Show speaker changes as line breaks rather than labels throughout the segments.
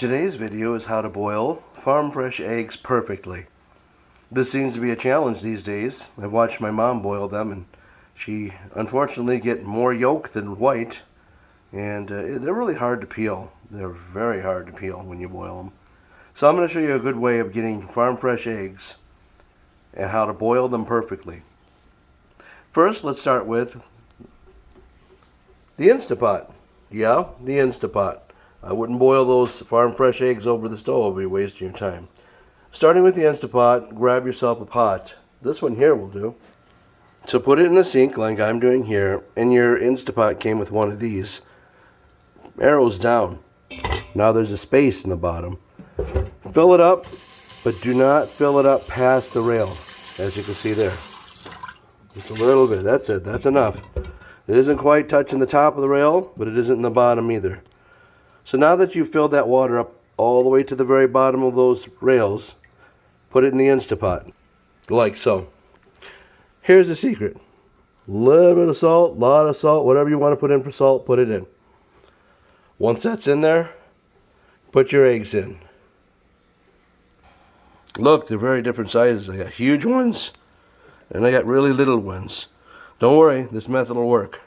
Today's video is how to boil farm fresh eggs perfectly. This seems to be a challenge these days. I've watched my mom boil them and she unfortunately gets more yolk than white, and they're really hard to peel. They're very hard to peel when you boil them. So I'm going to show you a good way of getting farm fresh eggs and how to boil them perfectly. First, let's start with the Instapot. Yeah, the Instapot. I wouldn't boil those farm fresh eggs over the stove. It would be wasting your time. Starting with the Instapot, grab yourself a pot. This one here will do. So put it in the sink like I'm doing here, and your Instapot came with one of these. Arrows down. Now there's a space in the bottom. Fill it up, but do not fill it up past the rail, as you can see there. Just a little bit. That's it. That's enough. It isn't quite touching the top of the rail, but it isn't in the bottom either. So now that you've filled that water up all the way to the very bottom of those rails, put it in the Instapot, like so. Here's the secret. A little bit of salt, a lot of salt, whatever you want to put in for salt, put it in. Once that's in there, put your eggs in. Look, they're very different sizes. I got huge ones, and I got really little ones. Don't worry, this method will work.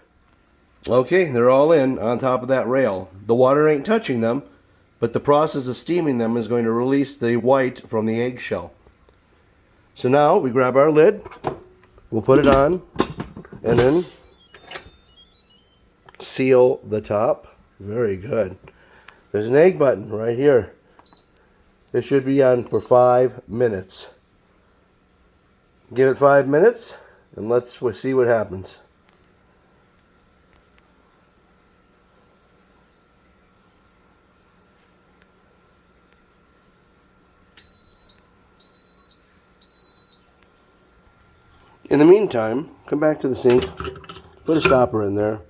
Okay, they're all in on top of that rail. The water ain't touching them, but the process of steaming them is going to release the white from the eggshell. So now we grab our lid, we'll put it on, and then seal the top. Very good. There's an egg button right here. This should be on for 5 minutes. Give it 5 minutes, and let's see what happens. In the meantime, come back to the sink, put a stopper in there,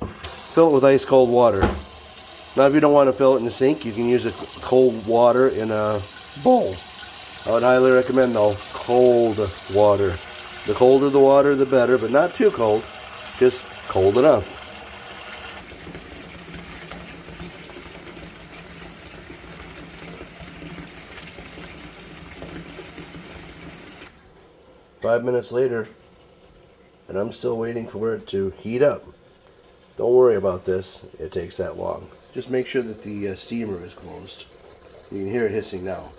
fill it with ice cold water. Now if you don't want to fill it in the sink, you can use cold water in a bowl. I would highly recommend though, cold water. The colder the water, the better, but not too cold, just cold enough. Five minutes later, and I'm still waiting for it to heat up. Don't worry about this, it takes that long. Just make sure that the steamer is closed. You can hear it hissing now.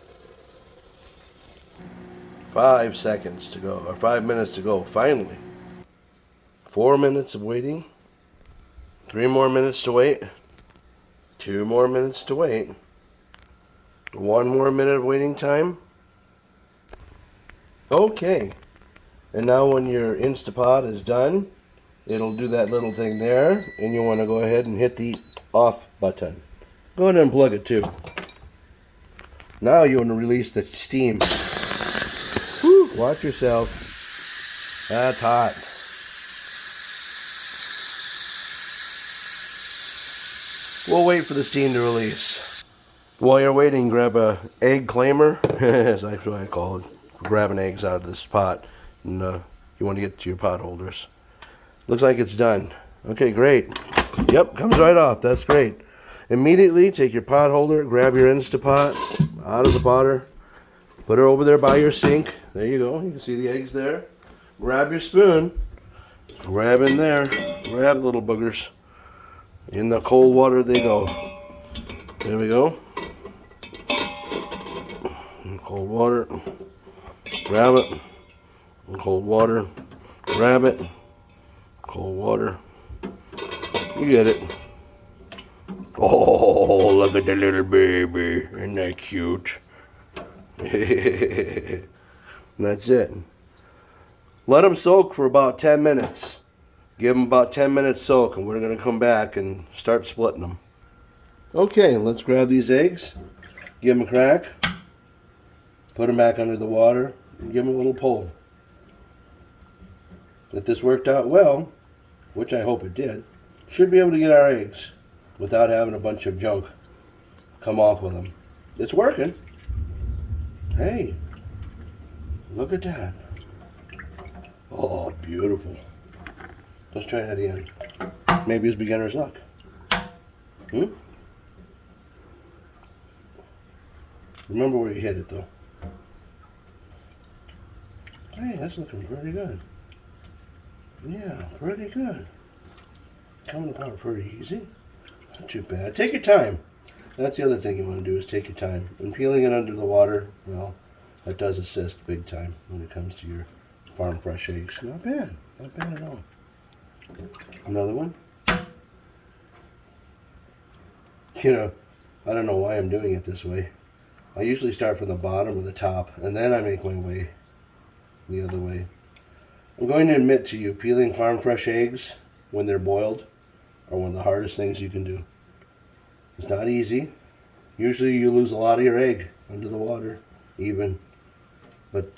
5 seconds to go, or 5 minutes to go, finally. 4 minutes of waiting. 3 more minutes to wait. 2 more minutes to wait. 1 more minute of waiting time. Okay. And now when your Instapot is done, it'll do that little thing there, and you want to go ahead and hit the off button. Go ahead and unplug it too. Now you want to release the steam. Woo, watch yourself. That's hot. We'll wait for the steam to release. While you're waiting, grab a egg clamor. That's actually what I call it. For grabbing eggs out of this pot. And you want to get to your pot holders. Looks like it's done. Okay, great. Yep, comes right off. That's great. Immediately take your pot holder, grab your Instapot out of the potter, put her over there by your sink. There you go. You can see the eggs there. Grab your spoon, grab in there, grab the little boogers. In the cold water they go. There we go. In cold water. Grab it. In cold water. Grab it. Cold water. You get it. Oh, look at the little baby. Isn't that cute? That's it. Let them soak for about 10 minutes. Give them about 10 minutes soak, and we're going to come back and start splitting them. Okay, let's grab these eggs. Give them a crack. Put them back under the water. And give them a little pull. If this worked out well, which I hope it did, should be able to get our eggs without having a bunch of junk come off with them. It's working. Hey, look at that. Oh, beautiful. Let's try that again. Maybe it's beginner's luck. Remember where you hit it though. Hey, that's looking pretty good. Yeah, pretty good. Coming apart pretty easy. Not too bad. Take your time. That's the other thing you want to do is take your time. And peeling it under the water, well, that does assist big time when it comes to your farm fresh eggs. Not bad. Not bad at all. Another one. You know, I don't know why I'm doing it this way. I usually start from the bottom or the top, and then I make my way the other way. I'm going to admit to you, peeling farm fresh eggs when they're boiled are one of the hardest things you can do. It's not easy. Usually you lose a lot of your egg under the water, even. But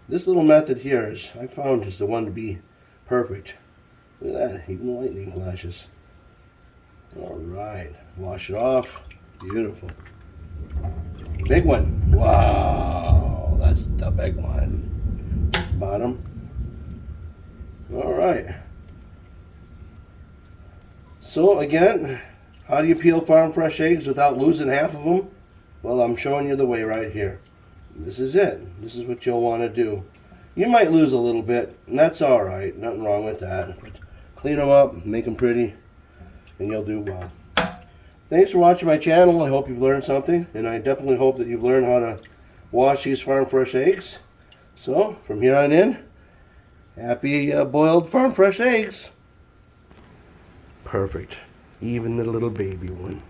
this little method here is, I found, is the one to be perfect. Look at that, even lightning flashes. All right, wash it off. Beautiful. Big one. Wow, that's the big one. Bottom. All right. So again, how do you peel farm fresh eggs without losing half of them? Well, I'm showing you the way right here. This is it. This is what you'll want to do. You might lose a little bit, and that's all right. Nothing wrong with that. But clean them up, make them pretty, and you'll do well. Thanks for watching my channel. I hope you've learned something, and I definitely hope that you've learned how to wash these farm fresh eggs. So, from here on in, happy boiled farm fresh eggs. Perfect. Even the little baby one.